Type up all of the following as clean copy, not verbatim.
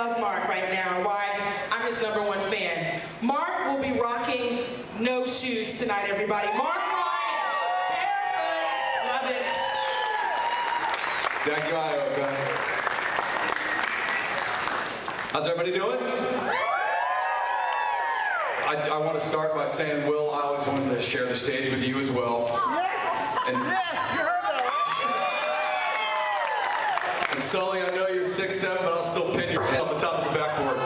love Mark right now, why I'm his #1 fan. Mark will be rocking no shoes tonight, everybody. Mark Bryan, barefoot, love it. Thank you, Ioka. How's everybody doing? I want to start by saying, Will, I always wanted to share the stage with you as well. And, Yes, you heard that, right? and Sully, I know you're 6'7", but I'll still pin your head off the top of the backboard.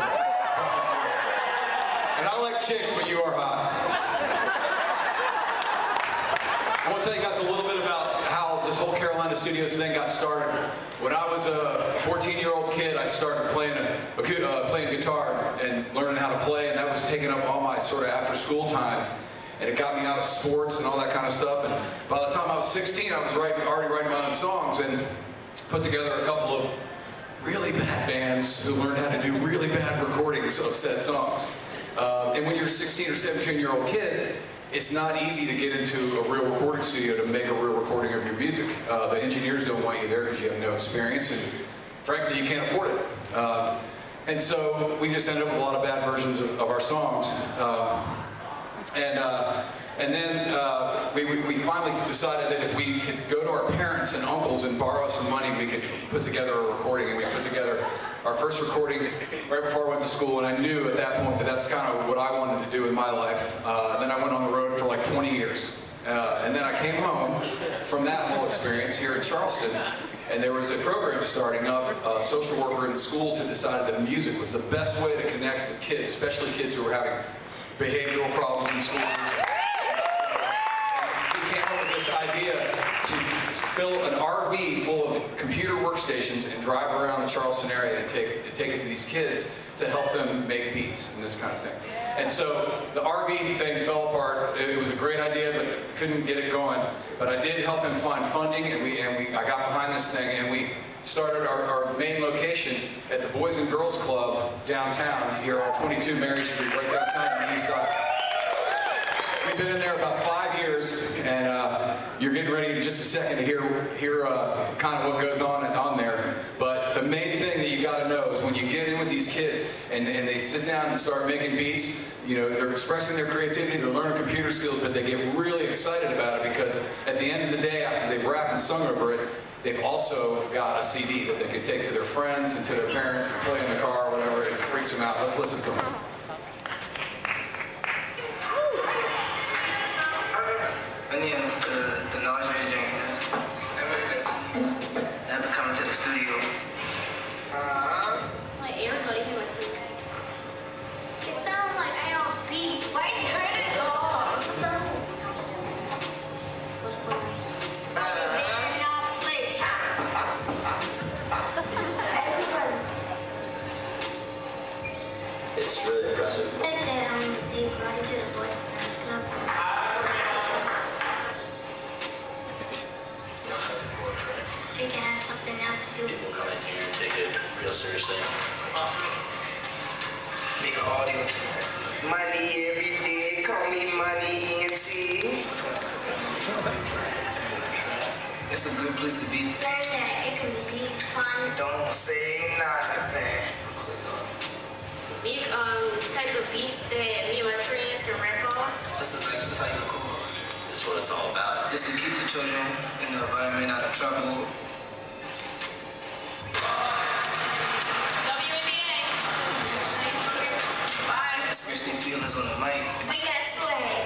And I like chicks, but you are hot. I want to tell you guys a little bit about how this whole Carolina Studios thing got started. When I was a 14-year-old kid, I started playing guitar and learning how to play, and that was taking up all my sort of after-school time. And it got me out of sports and all that kind of stuff. And by the time I was 16, I was already writing my own songs and put together a couple of really bad bands who learned how to do really bad recordings of said songs. And when you're a 16 or 17-year-old kid, it's not easy to get into a real recording studio to make a real recording of your music. The engineers don't want you there because you have no experience, and frankly, you can't afford it. And so we just ended up with a lot of bad versions of our songs. And then we finally decided that if we could go to our parents and uncles and borrow some money, we could put together a recording. And we put together our first recording right before I went to school, and I knew at that point that that's kind of what I wanted to do in my life. Then I went on the road for like 20 years. And then I came home from that whole experience here in Charleston, and there was a program starting up. A social worker in the schools had decided that music was the best way to connect with kids, especially kids who were having behavioral problems in school. He came up with this idea to fill an RV full of computer workstations and drive around the Charleston area and take it to these kids to help them make beats and this kind of thing. And so the RV thing fell apart. It was a great idea, but couldn't get it going. But I did help him find funding, and I got behind this thing, and we started our main location at the Boys and Girls Club downtown here on 22 Mary Street, right downtown on the east side. We've been in there about 5 years, and you're getting ready in just a second to hear kind of what goes on there. But the main thing that you got to know is when you get in with these kids and they sit down and start making beats, you know, they're expressing their creativity, they're learning computer skills, but they get really excited about it because at the end of the day, after they've rapped and sung over it, they've also got a CD that they can take to their friends and to their parents and play in the car or whatever, and it freaks them out. Let's listen to them. The nausea game. Never coming to the studio. Like everybody here would think. It sounds like I don't beat. Why turn it off? It's really impressive. They brought it to the Boys and Girls Club. We can have something else to do. People come in here and take it real seriously. Make an audio track. Money every day, call me Money ENT. It's a good place to be. Like that, it can be fun. Don't say nothing. Make type of beats that me and my friends can rap on. This is how you cool. That's what it's all about. Just to keep the children in the environment out of trouble. Especially feelings on the mic. We got swag.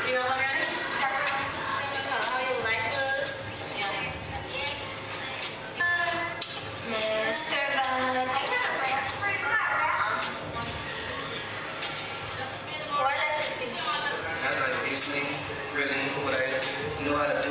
You know what I mean? How you like us? Yeah. Mr. God. I can't rap. What I like to think. That's like basically really what I know how to do.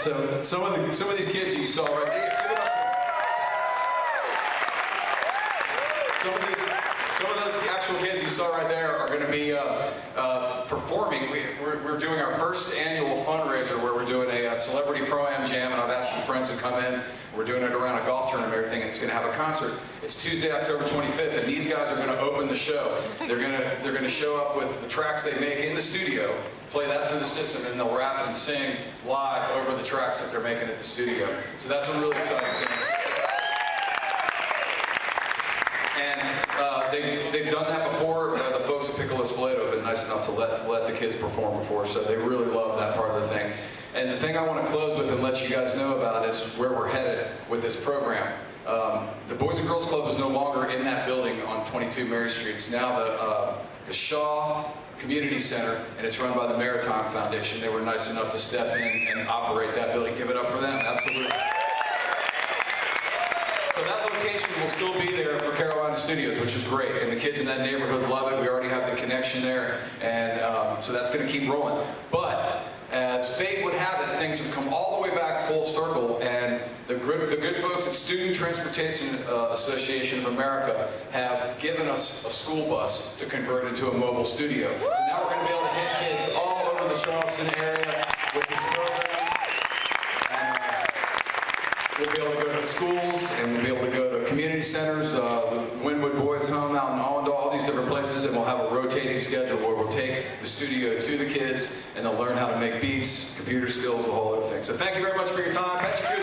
So some of these kids you saw right there, give it up. Some of those actual kids you saw right there are going to be performing. We're doing our first annual fundraiser where we're doing a celebrity pro-am jam, and I've asked some friends to come in. We're doing it around a golf tournament and everything, and it's going to have a concert. It's Tuesday, October 25th, and these guys are going to open the show. They're going to show up with the tracks they make in the studio, play that through the system, and they'll rap and sing live over the tracks that they're making at the studio. So that's a really exciting thing. And they've done that before. The folks at Piccolo Spoleto have been nice enough to let the kids perform before, so they really love that part of the thing. And the thing I want to close with and let you guys know about is where we're headed with this program. The Boys and Girls Club is no longer in that building on 22 Mary Street. It's now the Shaw Community Center, and it's run by the Maritime Foundation. They were nice enough to step in and operate that building. Give it up for them. Absolutely. So that location will still be there for Carolina Studios, which is great, and the kids in that neighborhood love it. We already have the connection there, and so that's going to keep rolling. But as fate would have it, things have come all the way back full circle, and the good folks at Student Transportation Association of America have given us a school bus to convert into a mobile studio. So now we're going to be able to hit kids all over the Charleston area with this program. We'll be able to go to schools, and we'll be able to go to community centers, the Wynwood Boys Home out in Allendale, all these different places, and we'll have a rotating schedule where we'll take the studio to the kids, and they'll learn how to make beats, computer skills, the whole other thing. So thank you very much for your time. Pecha Kucha.